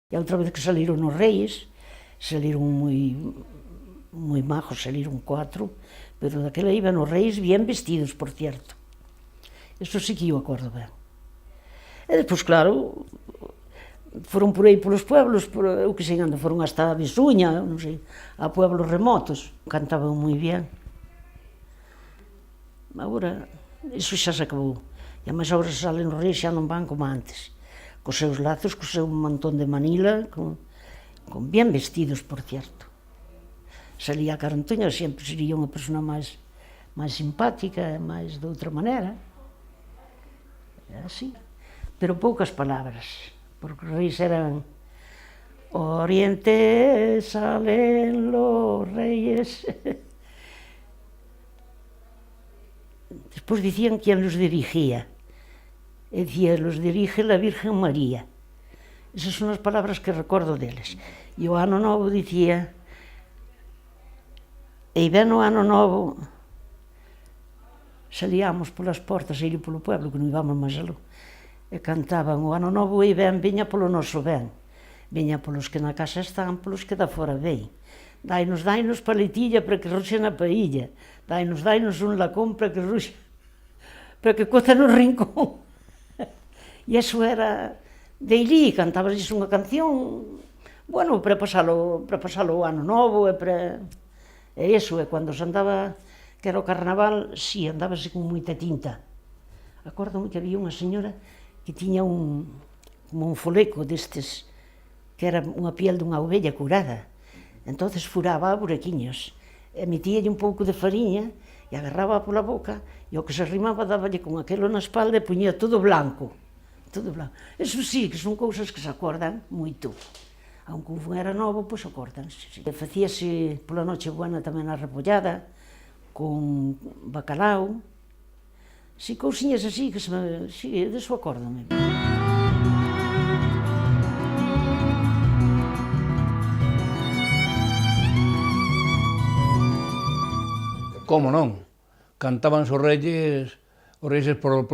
E a outra vez que saliron os reis, saliron moi majos, saliron 4, pero daquela iban os reis bien vestidos, por cierto. Eso sí que eu acordo ben. E despois, claro, foron por aí polos pueblos, eu que sei onde, foron hasta a Visuña, non sei, a pueblos remotos, cantaban moi bien. Agora, iso xa se acabou. E ademais agora se salen os reis xa non van como antes, cos seus lazos, co seu mantón de Manila, con bien vestidos, por cierto. Salía a Carantoña, sempre sería unha persona máis simpática, máis de outra maneira. É así. Pero poucas palabras, porque os reis eran Oriente salen los reyes. Despois dicían quen los dirigía. E dicía, los dirige la Virgen María. Esas son as palabras que recordo deles. E o ano novo dicía, e ben o ano novo, salíamos polas portas, a ir polo pueblo, que non íbamos máis aló, e cantaban, o ano novo e ben, viña polo noso ben, viña polos que na casa están, polos que da fora ven. Dainos paletilla para que ruxe na pailla, dainos un lacón para que ruxe, para que coza no rincón. E iso era de Ilí, cantabas unha canción, bueno, para pasalo o ano novo, e iso, e cando se andaba, que era o carnaval, si, andábase con moita tinta. Acórdome que había unha señora que tiña como un foleco destes, que era unha piel dunha ovella curada. Entonces furaba a buraquiños, e metíalle un pouco de fariña, e agarraba pola boca, e o que se arrimaba dáballe con aquelo na espalda e puñía todo blanco. Todo blanco. Eso sí, que son cousas que se acordan moito. Aunque un era novo, pois acordanse. Facíase pola noche buena tamén a repollada, con bacalao. Si, cousiñas así, que si, deso acórdame. Como non? Cantaban os reis por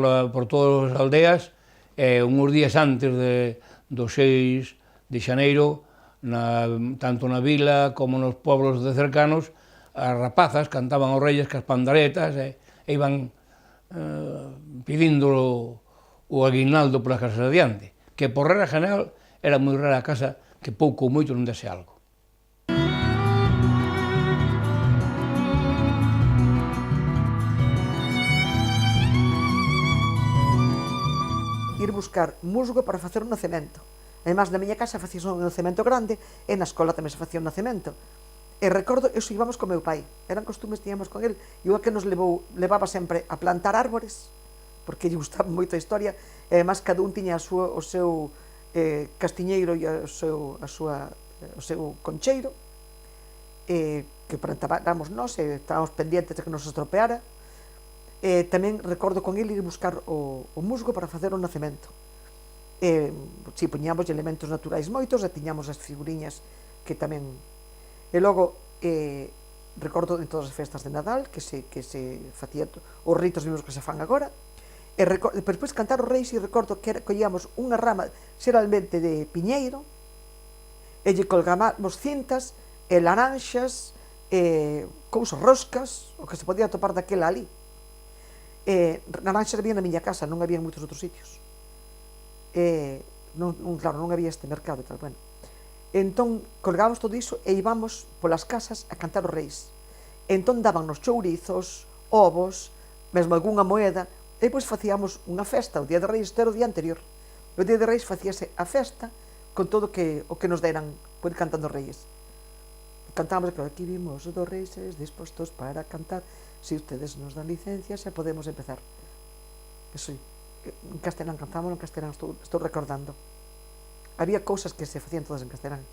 todas as aldeas, e uns días antes do 6 de xaneiro, tanto na vila como nos pueblos de cercanos, as rapazas cantaban os reis cas pandaretas e iban pedindo o aguinaldo polas casas adiante, que por regla general era moi rara a casa que pouco ou moito non dese algo. Ir buscar musgo para facer un nacemento. Ademais, na miña casa facíase un nacemento grande e na escola tamén se facía un nacemento. E recordo, eso íbamos con meu pai. Eran costumes que íbamos con el, e o que nos levaba sempre a plantar árbores, porque lle gustaba moito a historia, e ademais cada un tiña o seu castiñeiro e o seu concheiro, que plantáramos nós, e estábamos pendientes de que nos estropeara. Tamén recordo con ele ir buscar o musgo para facer o nacemento. Si, poñíamos elementos naturais moitos e tiñamos as figuriñas que tamén... E logo, recordo en todas as festas de Nadal que se facía os ritos mesmos que se fan agora. E despois cantar os reis, e recordo que collíamos unha rama xeralmente de piñeiro e lle colgábamos cintas e laranxas, cousas roscas, o que se podía topar daquela ali. Naranxas había na miña casa, non había en moitos outros sitios. Claro, non había este mercado e tal, bueno. Entón, colgábamos todo iso e íbamos polas casas a cantar os reis. Entón dabannos chourizos, ovos, mesmo algunha moeda, e depois facíamos unha festa, o día de reis, era o día anterior. O día de reis facíase a festa con todo o que nos deran por ir cantando os reis. Cantábamos, claro, aquí vimos os dos reis dispostos para cantar. Si ustedes nos dan licencia, xa podemos empezar. Eso, en castelán cantábamos, en castelán estou recordando. Había cousas que se facían todas en castelán.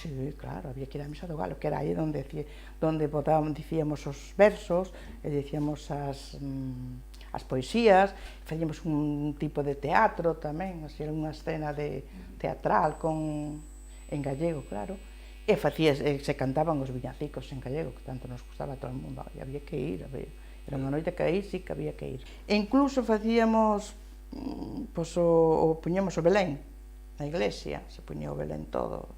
Sí, claro, había que ir á misa do galo, que era aí onde dicíamos os versos, e dicíamos as poesías, facíamos un tipo de teatro tamén, así, unha escena teatral en gallego, claro, E se cantaban os viñacicos en gallego, que tanto nos gustaba a todo o mundo, e había que ir, era unha noite que aí sí que había que ir. E incluso facíamos, pois, puñemos o Belén na iglesia, se puñía o Belén todo,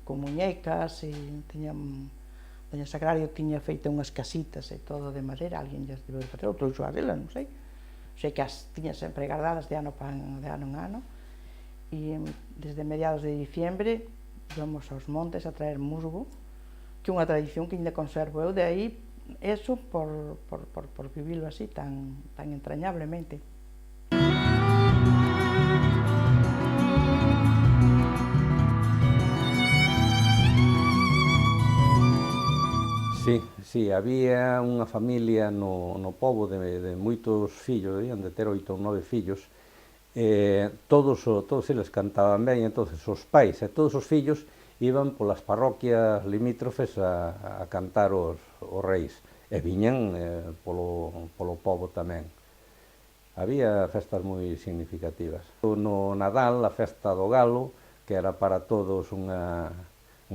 con muñecas, e Doña Sagrario tiña feito unhas casitas e todo de madeira, alguén lles debe facer, ou trouxo a dela, non sei. Sei que as tiña sempre guardadas de ano en ano, e desde mediados de diciembre íbamos aos montes a traer musgo, que é unha tradición que ainda conservo eu, de aí, eso por vivilo así tan entrañablemente. Sí, había unha familia no pobo de moitos fillos, debían de ter 8 ou 9 fillos, todos eles cantaban ben, entonces os pais e todos os fillos iban polas parroquias limítrofes a cantar os reis, e viñan polo pobo tamén. Había festas moi significativas. No Nadal, a festa do galo, que era para todos unha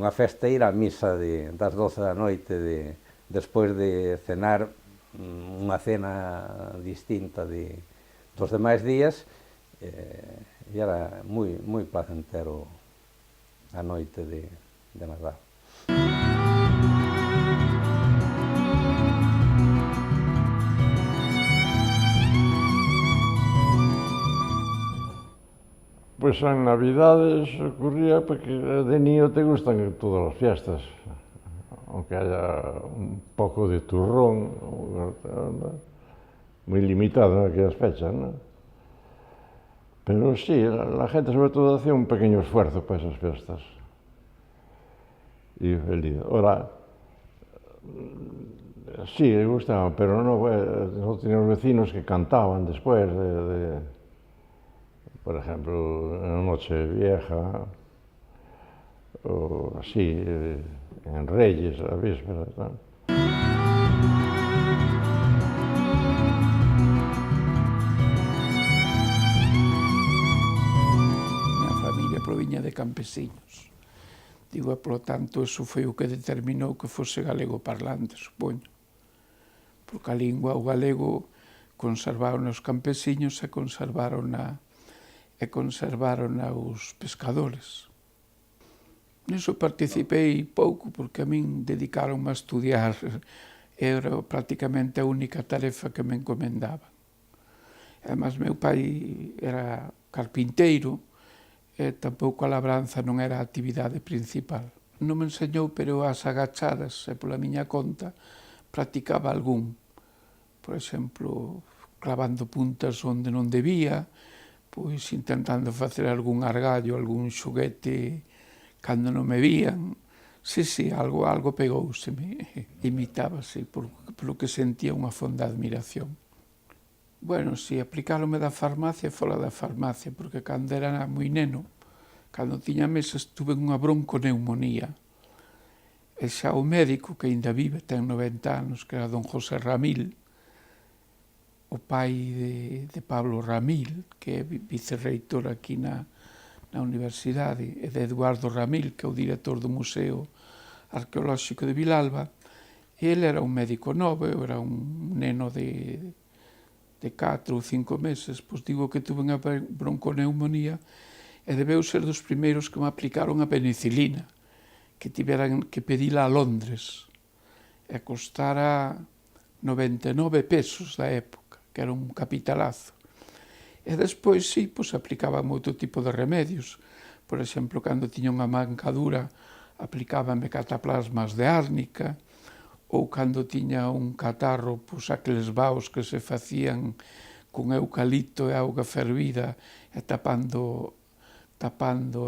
festa, ir á misa das 12 da noite, despois de cenar unha cena distinta dos demais días, e era moi placentero a noite de Nadal. Pois en Navidades ocurría porque de niño te gustan todas as fiestas, aunque haya un pouco de turrón, moi limitado en aquellas fechas, ¿no? Pero sí, la gente sobre todo hacía un pequeño esfuerzo para esas fiestas. Y feliz. Ahora, sí, le gustaban, pero no teníamos vecinos que cantaban después por ejemplo, en Noche Vieja, o así, en Reyes, a víspera, ¿no? Minha familia proviña de campesiños. Digo, e polo tanto, eso foi o que determinou que fose galego parlante, supoño. Porque a lingua, o galego, conservaron os campesiños e conservaron os pescadores. Niso participei pouco, porque a min dedicaronme a estudiar, era prácticamente a única tarefa que me encomendaban. Además, meu pai era carpinteiro, e tampouco a labranza non era a actividade principal. Non me enseñou, pero as agachadas, e pola miña conta, practicaba algún. Por exemplo, clavando puntas onde non debía, pois intentando facer algún argallo, algún xoguete cando non me vían. Sí, algo pegouseme, imitábase, polo que sentía unha fonda admiración. Bueno, si aplicáronme da farmacia, fora da farmacia, porque cando era moi neno, cando tiña meses, tuve unha bronconeumonía. E xa o médico, que ainda vive, ten 90 anos, que era don José Ramil, o pai de Pablo Ramil, que é vicerreitor aquí na universidade, e de Eduardo Ramil, que é o director do Museo Arqueolóxico de Vilalba. Ele era un médico novo, eu era un neno de 4 ou 5 meses, pois digo que tuve unha bronconeumonía e debeu ser dos primeiros que me aplicaron a penicilina, que tiveran que pedila a Londres, e costara 99 pesos da época, que era un capitalazo. E despois, sí, pois aplicaba moito tipo de remedios. Por exemplo, cando tiña unha mancadura, aplicábame cataplasmas de árnica, ou cando tiña un catarro, pois aqueles vaos que se facían con eucalipto e auga fervida e tapando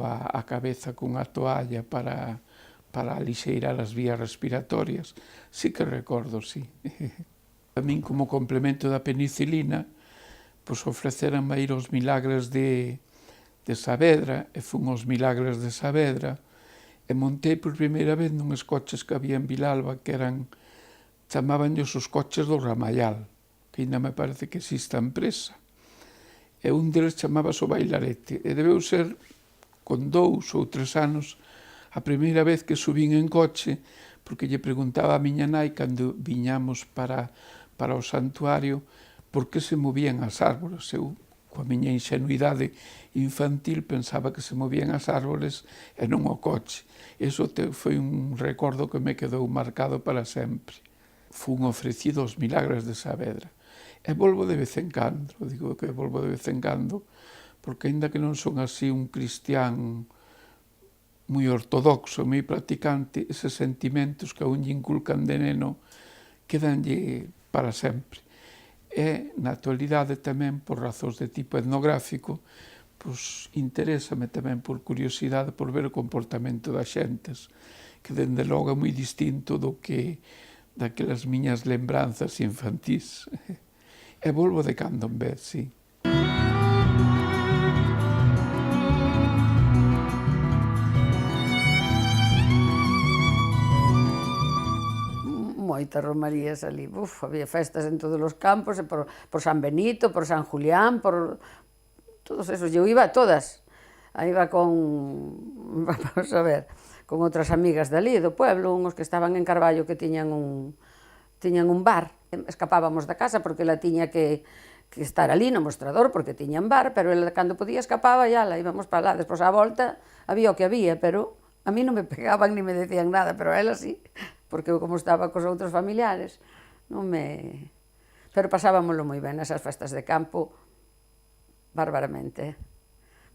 a cabeza cunha toalla para alixeirar as vías respiratorias. Sí que recordo, sí. A min, como complemento da penicilina, pois ofreceranme a ir aos milagres de Saavedra, e fun aos milagres de Saavedra, e montei por primeira vez nuns coches que había en Vilalba, que chamábanllos os coches do Ramayal, que ainda me parece que existe a empresa. E un deles chamábase o Bailarete, e debeu ser con 2 ou 3 anos A primeira vez que subín en coche, porque lle preguntaba a miña nai cando viñamos para o santuario por que se movían as árbores. Eu, coa miña ingenuidade infantil, pensaba que se movían as árbores e non o coche. Iso foi un recordo que me quedou marcado para sempre. Fun ofrecido aos milagres de Saavedra. E volvo de vez en cando, digo que volvo de vez en cando, porque aínda que non son así un cristián moi ortodoxo, moi practicante, eses sentimentos que a un lle inculcan de neno quedanlle para sempre. E, na actualidade, tamén, por razóns de tipo etnográfico, pois interésame tamén por curiosidade por ver o comportamento das xentes, que dende logo é moi distinto do que daquelas miñas lembranzas infantís. E volvo de cando en vez, sí. Moitas romarías ali, había festas en todos os campos, por San Benito, por San Julián, por todos esos, eu iba a todas, iba con, vamos a ver, con outras amigas dali, do pueblo, uns que estaban en Carballo que tiñan un bar, escapábamos da casa porque ela tiña que estar ali no mostrador porque tiñan bar, pero ela cando podía escapaba e ala, íbamos para lá, despois á volta había o que había, pero a mí non me pegaban ni me decían nada, pero a ela sí, porque eu como estaba cos outros familiares, non me... Pero pasábamoslo moi ben nesas festas de campo, bárbaramente,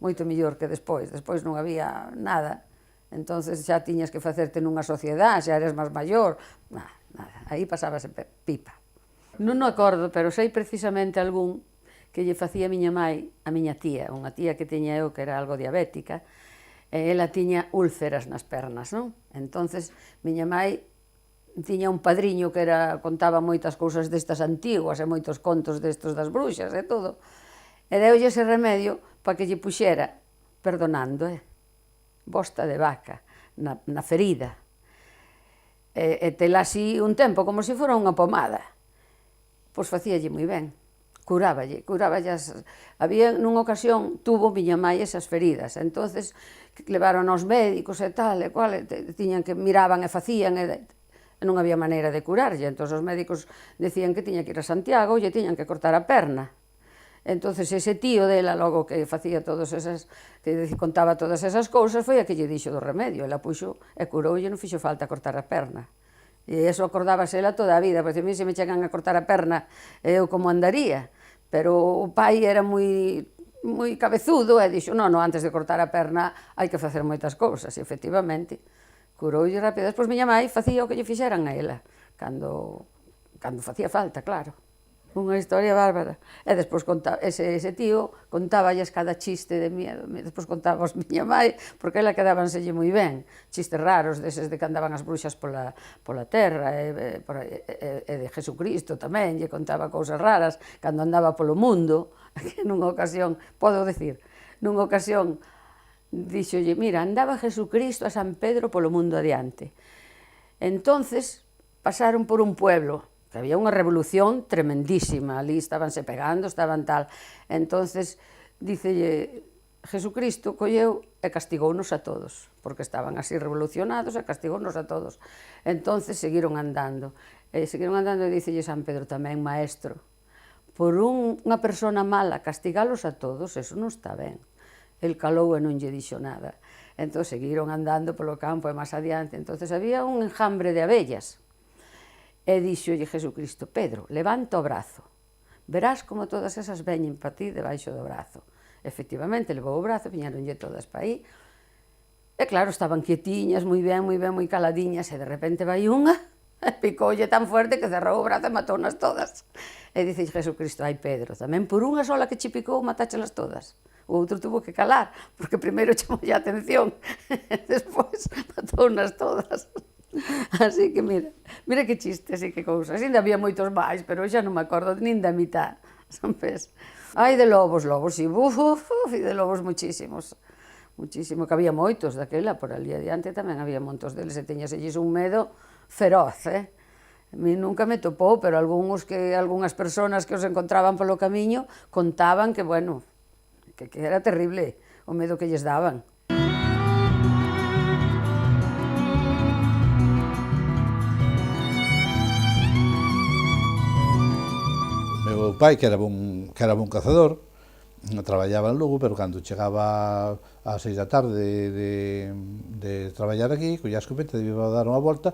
moito mellor que despois non había nada, entonces xa tiñas que facerte nunha sociedade, xa eres máis maior, nada, aí pasábase pipa. Non o acordo, pero sei precisamente algún que lle facía a miña mai, a miña tía, unha tía que tiña eu que era algo diabética, e ela tiña úlceras nas pernas, non? Entonces, miña mai tiña un padriño que contaba moitas cousas destas antiguas e moitos contos destos das bruxas e todo, e deulle ese remedio para que lle puxera, perdonando, bosta de vaca na ferida, e tela así un tempo como se fora unha pomada, pois facíalle moi ben, curáballe había nunha ocasión, tuvo miña mai esas feridas, entonces levaron aos médicos e tal, e cual, tiñan que miraban e facían, e non había maneira de curarlle, entón os médicos decían que tiña que ir a Santiago e lle tiñan que cortar a perna. Entonces ese tío dela, logo que facía todas esas, que contaba todas esas cousas, foi a que lle dixo do remedio, ela puxo e curoulle, non fixo falta cortar a perna. E eso acordábase ela toda a vida, porque a mí se me chegan a cortar a perna, eu como andaría, pero o pai era moi cabezudo e dixo, non, antes de cortar a perna hai que facer moitas cousas, e efectivamente, curoulle rápido. Despois miña mai facía o que lle fixeran a ela, cando facía falta, claro. Unha historia bárbara. E despois ese tío contáballes cada chiste de miedo. Despois contábaos miña mai, porque ela quedábanselle moi ben. Chistes raros, deses de que andaban as bruxas pola terra, e de Jesucristo tamén, lle contaba cousas raras, cando andaba polo mundo. Nunha ocasión, podo decir, nunha ocasión, díxolle, mira, andaba Jesucristo a San Pedro polo mundo adiante. Entonces, pasaron por un pueblo, que había unha revolución tremendísima, ali estabanse pegando, estaban tal. Entonces, dícelle, Jesucristo colleu e castigounos a todos, porque estaban así revolucionados e castigounos a todos. Entonces, seguiron andando. E dícelle San Pedro tamén, maestro, por unha persona mala castigalos a todos, eso non está ben. El calou e non lle dixo nada. Entón, seguiron andando polo campo e máis adiante. Entonces, había un enjambre de abellas. E dixolle Jesucristo, Pedro, levanta o brazo, verás como todas esas veñen para ti debaixo do brazo. Efectivamente, levou o brazo, viñeronlle todas para aí, e claro, estaban quietiñas, moi ben, moi caladiñas, e de repente vai unha, e picoulle tan fuerte que cerrou o brazo e matounas todas. E dice Jesucristo, ai Pedro, tamén por unha sola que che picou matáchelas todas. O outro tuvo que calar, porque primeiro chamoulle a atención, e despois matounas todas. Así que mira que chiste, así que cousas. Ainda había moitos máis, pero xa non me acordo nin da mitad, sabes? Ai, de lobos, si, e de lobos muchísimos, que había moitos daquela, por ali adiante tamén había montos deles, e teñaselles un medo feroz, A mí nunca me topou, pero algunhas persoas que os encontraban polo camiño contaban que, bueno, que era terrible o medo que lles daban. pai, que era bon cazador, traballaba en Lugo, pero cando chegaba ás 6 da tarde de traballar aquí, collía a escopeta, debía dar unha volta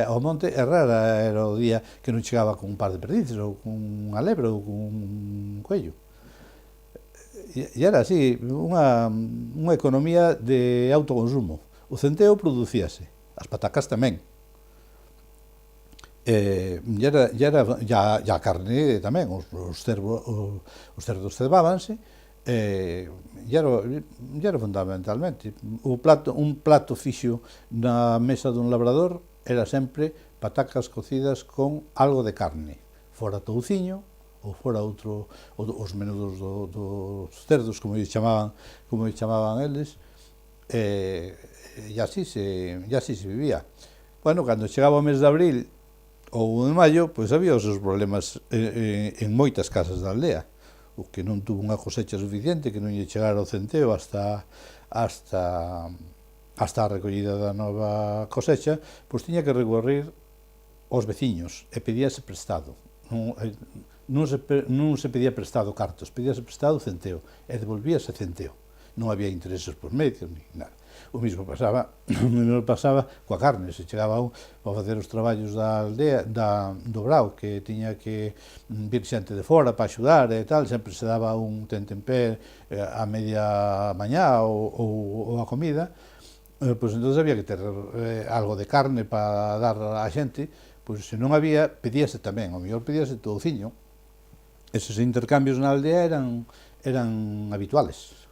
ao monte, e rara era o día que non chegaba con un par de perdices, ou con unha lebre, ou con un cuello. E era así, unha economía de autoconsumo. O centeo producíase, as patacas tamén. E a carne tamén, os cerdos cebábanse, e era fundamentalmente. Un plato fixo na mesa dun labrador era sempre patacas cocidas con algo de carne, fora touciño, ou fora outro, os menudos dos cerdos, como lle chamaban eles, e así se vivía. Bueno, cando chegaba o mes de abril ou de maio, pois había os seus problemas en moitas casas da aldea. O que non tuvo unha cosecha suficiente, que non lle chegara o centeo hasta a recollida da nova cosecha, pois tiña que recorrer aos veciños e pedíase prestado. Non se pedía prestado cartos, pedíase prestado centeo e devolvíase centeo. Non había intereses por medio, ni nada. O mesmo pasaba coa carne, se chegaba un para facer os traballos da aldea, do brao, que tiña que vir xente de fora para axudar e tal, sempre se daba un tentemper a media mañá ou a comida, pois entón había que ter algo de carne para dar á xente, pois se non había, pedíase tamén, ao mellor pedíase touciño. Eses intercambios na aldea eran habituales.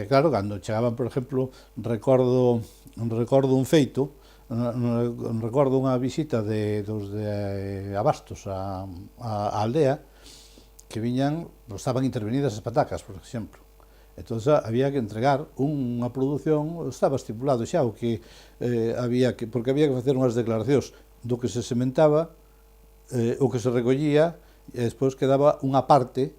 Claro, cando chegaban, por exemplo, recordo un feito, recordo unha visita dos de Abastos á aldea, que viñan, estaban intervenidas as patacas, por exemplo. Entón, había que entregar unha produción, estaba estipulado xa o que porque había que facer unhas declaracións do que se sementaba, o que se recollía, e despois quedaba unha parte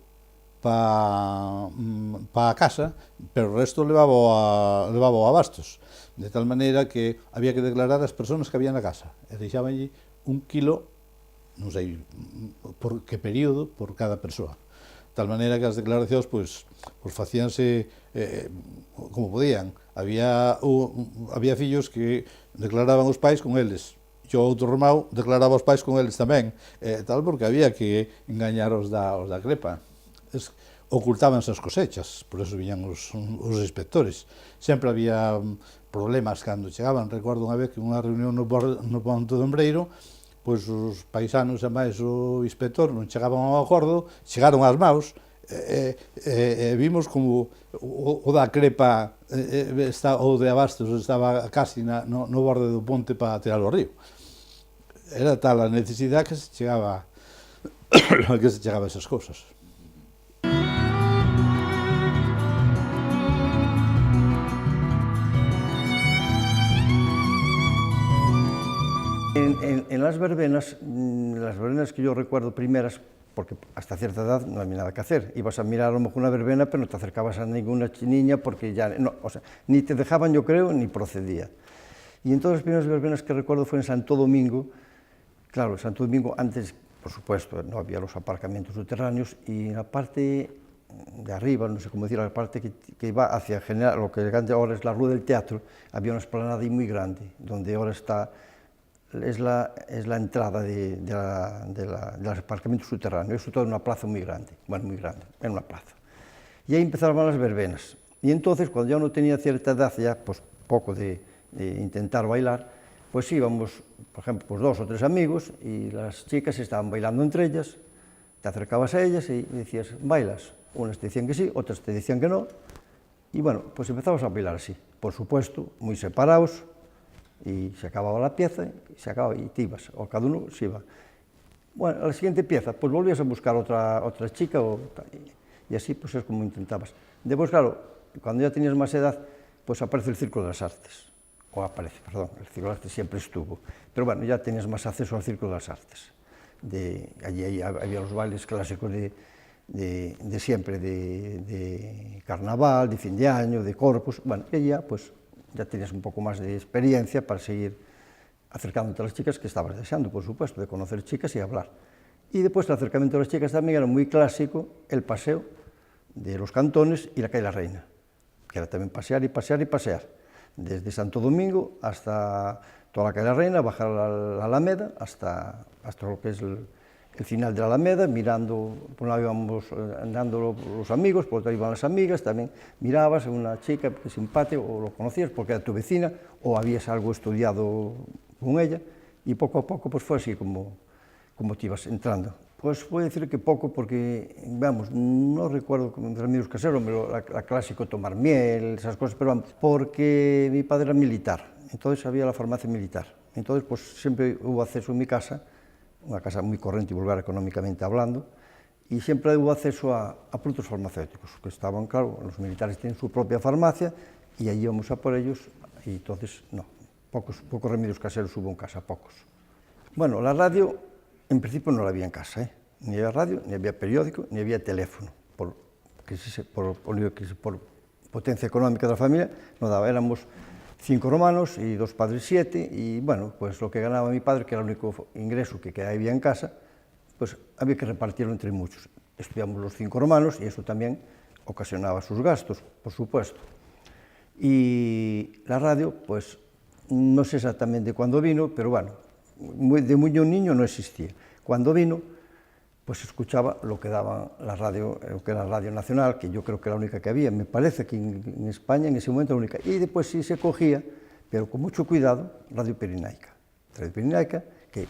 para a casa, pero o resto levaba a Abastos, de tal maneira que había que declarar as persoas que había na casa, e deixabanlle 1 kilo, non sei por que período, por cada persoa. De tal maneira que as declaracións pois facíanse como podían. Había fillos que declaraban os pais con eles, e o outro irmão declaraba os pais con eles tamén, tal, porque había que engañar os da crepa. Ocultábanse as cosechas, por eso viñan os inspectores. Sempre había problemas cando chegaban. Recordo unha vez que unha reunión no Ponte do Ombreiro, pois os paisanos e máis o inspector non chegaban ao acordo, chegaron ás maus, e vimos como o da crepa ou de Abastos estaba casi no borde do ponte para tirar ao río. Era tal a necesidade que se chegaba a esas cousas. En las verbenas que yo recuerdo primeras, porque hasta cierta edad no había nada que hacer, ibas a mirar a lo mejor una verbena, pero no te acercabas a ninguna niña porque ya, no, o sea, ni te dejaban, yo creo, ni procedía. Y entonces las primeras verbenas que recuerdo fue en Santo Domingo. Claro, en Santo Domingo antes, por supuesto, no había los aparcamientos subterráneos, y en la parte de arriba, no sé cómo decir, la parte que iba hacia general, lo que ahora es la Rúa del Teatro, había una esplanada ahí muy grande, donde ahora está, es la entrada de los aparcamientos subterráneos. Eso toda una plaza muy grande, bueno, muy grande, era una plaza. Y ahí empezaban las verbenas. Y entonces, cuando ya uno tenía cierta edad, ya pues poco de intentar bailar, pues íbamos, por ejemplo, pues 2 o 3 amigos, y las chicas estaban bailando entre ellas, te acercabas a ellas y decías, ¿bailas? Unas te decían que sí, otras te decían que no, y bueno, pues empezabas a bailar así, por supuesto, muy separados, y se acababa la pieza, y se acababa, y te ibas, o cada uno se iba. Bueno, a la siguiente pieza, pues volvías a buscar otra chica, y así pues es como intentabas. Después, claro, cuando ya tenías más edad, pues aparece el Círculo de las Artes, el Círculo de las Artes siempre estuvo, pero bueno, ya tenías más acceso al Círculo de las Artes. Allí había los bailes clásicos de siempre, de carnaval, de fin de año, de Corpus, bueno, y ya pues ya tenías un poco más de experiencia para seguir acercándote a las chicas que estabas deseando, por supuesto, de conocer chicas y hablar. Y después el acercamiento de las chicas también era muy clásico, el paseo de los cantones y la calle La Reina, que era también pasear y pasear y pasear, desde Santo Domingo hasta toda la calle La Reina, bajar a la Alameda, hasta lo que es el final de la Alameda, mirando, por un lado íbamos andando los amigos, por otro iban las amigas, también mirabas a una chica que simpática, o lo conocías porque era tu vecina, o habías algo estudiado con ella, y poco a poco pues fue así como te ibas entrando. Pues voy a decir que poco porque, vamos, no recuerdo con remedios caseros, pero la clásico tomar miel, esas cosas, pero vamos, porque mi padre era militar, entonces había la farmacia militar, entonces pues siempre hubo acceso en mi casa, una casa muy corriente y vulgar económicamente hablando, y siempre hubo acceso a productos farmacéuticos, que estaban, claro, los militares tienen su propia farmacia, y allí íbamos a por ellos, y entonces, no, pocos remedios caseros hubo en casa, pocos. Bueno, la radio, en principio no la había en casa, ni había radio, ni había periódico, ni había teléfono, por potencia económica de la familia, no daba, éramos 5 hermanos y 2 padres 7, y bueno, pues lo que ganaba mi padre, que era el único ingreso que había en casa, pues había que repartirlo entre muchos. Estudiamos los 5 hermanos y eso también ocasionaba sus gastos, por supuesto. Y la radio, pues no sé exactamente cuándo vino, pero bueno, de muy niño no existía. Cuando vino, pues escuchaba lo que daba la radio, lo que era la Radio Nacional, que yo creo que era la única que había, me parece que en España en ese momento era la única, y después sí se cogía, pero con mucho cuidado, Radio Pirenaica, que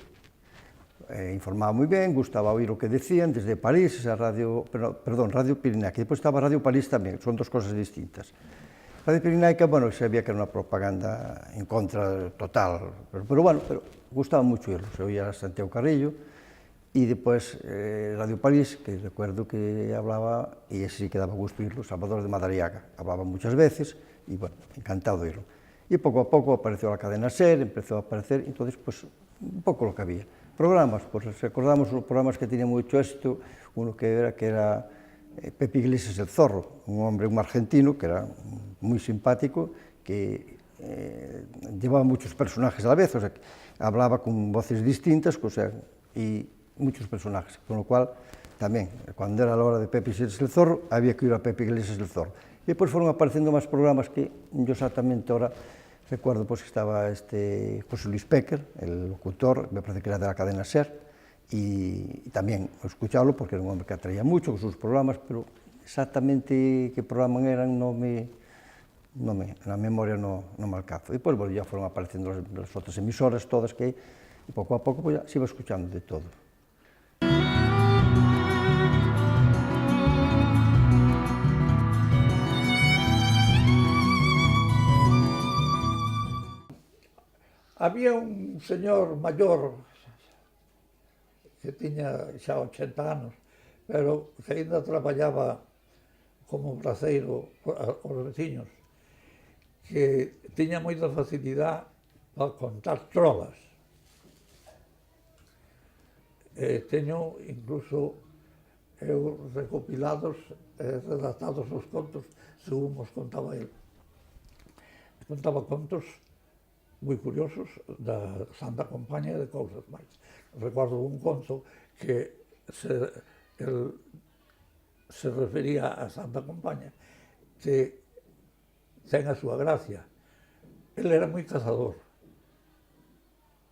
informaba muy bien, gustaba oír lo que decían, desde París, esa Radio Pirenaica, y después estaba Radio París también, son dos cosas distintas. Radio Pirenaica, bueno, sabía que era una propaganda en contra total, pero bueno, gustaba mucho oírlo, se oía a Santiago Carrillo, y después Radio París, que recuerdo que hablaba, y ese sí que daba gusto oírlo, Salvador de Madariaga, hablaba muchas veces, y bueno, encantado de oírlo. Y poco a poco apareció la cadena SER, empezó a aparecer, entonces pues un poco lo que había. Programas, pues recordamos los programas que tenían mucho éxito, uno que era Pepe Iglesias el Zorro, un argentino que era muy simpático, que llevaba muchos personajes a la vez, o sea, hablaba con voces distintas, o sea, y muchos personajes, con lo cual también, cuando era la hora de Pepe Iglesias el Zorro, había que ir a Pepe Iglesias el Zorro. Y después fueron apareciendo más programas que yo exactamente ahora recuerdo, pues que estaba José Luis Péquer, el locutor, me parece que era de la cadena SER, y también escucharlo porque era un hombre que atraía mucho con sus programas, pero exactamente qué programas eran la memoria no me alcanza. Y pues bueno, ya fueron apareciendo las otras emisoras, todas que hay, y poco a poco pues, ya se iba escuchando de todo. Había un señor maior que tiña xa 80 anos, pero que ainda traballaba como braceiro aos veciños, que tiña moita facilidade para contar trovas. Teño incluso recopilados, redactados os contos, según os contaba el. Contaba contos moi curiosos da Santa Compaña e de cousas máis. Recordo un conto que se refería a Santa Compaña, que ten a súa gracia. El era moi cazador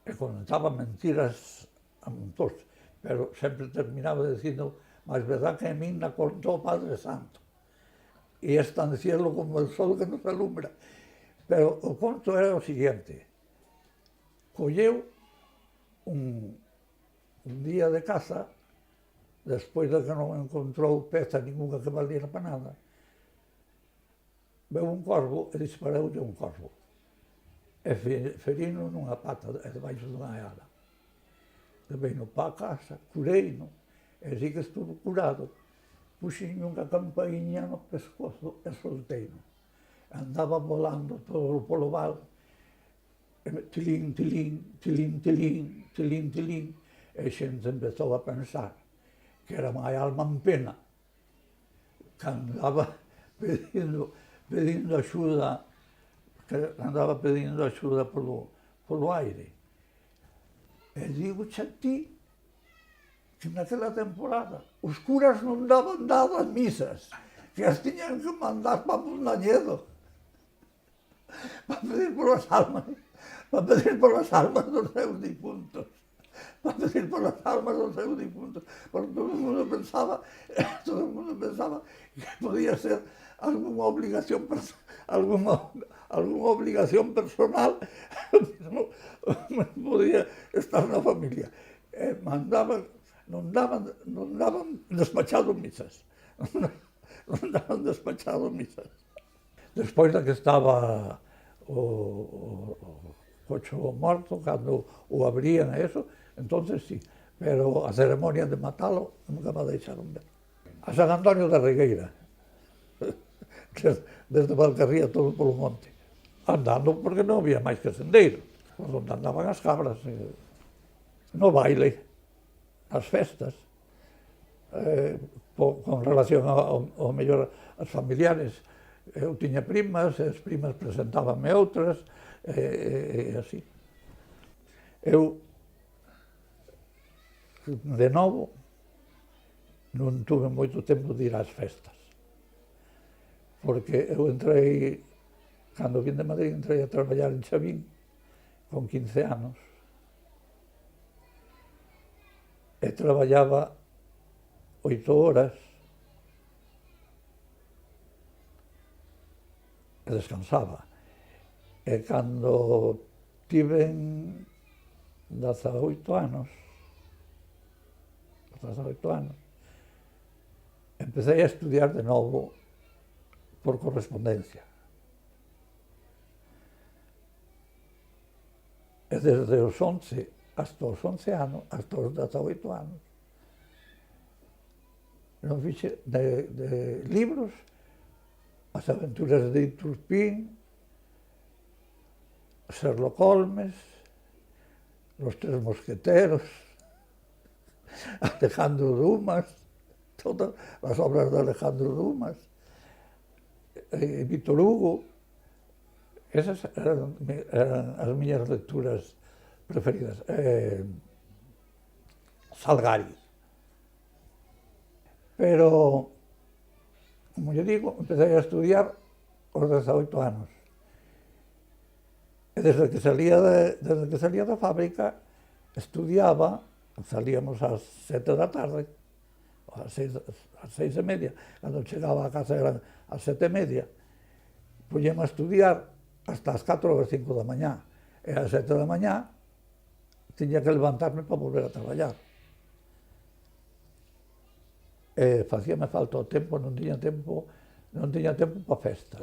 e contaba mentiras a montós, pero sempre terminaba dicindo: mas verdad que a min na contou o Padre Santo, e es tan cielo como el sol que nos alumbra. Pero o conto era o siguiente: colleu un día de caza, despois de que non encontrou peza ninguna que valiera para nada, veu un corvo e disparoulle un corvo, e ferino nunha pata debaixo dunha ala. Veino para a casa, cureino, e si que estuvo curado, puxinho unha campainha no pescozo e solteino. Andaba volando todo polo val, tilín, tilín, tilín, tilín, tilín, tilín, e xente empezou a pensar que era máis alma en pena, que andaba pedindo axuda, polo aire. E digo a ti que naquela temporada os curas non daban dadas misas, que as tiñan que mandar para Mondañedo, para pedir polas almas dos seus difuntos, porque todo o mundo pensaba que podía ser alguna obligación personal, podía estar na familia. Non daban despachado misas. Despois da que estaba o cocho morto, cando o abrían a eso, entonces sí, pero a ceremonia de matalo nunca me deixaron ver. A San Antonio da Regueira, desde Valcarría todo polo monte, andando porque non había máis que sendeiro, onde andaban as cabras, no baile, nas festas, con relación ao mellor as familiares. Eu tiña primas, e as primas presentábanme outras, e así. Eu, de novo, non tuve moito tempo de ir ás festas, porque eu entrei, cando vim de Madrid, entrei a traballar en Chavín, con 15 anos, e traballaba 8 horas e descansaba. E cando tiven 18 anos, empecé a estudiar de novo por correspondencia. E desde os 11 hasta os 11 anos, hasta os 18 anos, non fixe de libros, as aventuras de Turpín, Sherlock Holmes, Los Tres Mosqueteros, Alejandro Dumas, todas as obras de Alejandro Dumas, Víctor Hugo. Esas eran as miñas lecturas preferidas. Salgari. Pero, como lle digo, empecé a estudiar aos 18 anos. E desde que salía da fábrica, estudiaba, salíamos ás 7 da tarde, ás 6:30, cando chegaba a casa eran ás 7:30, poñeme a estudiar hasta as 4 ou as 5 da mañá. E ás 7 da mañá tiña que levantarme para volver a traballar. E facíame falta o tempo, non tiña tempo para festas.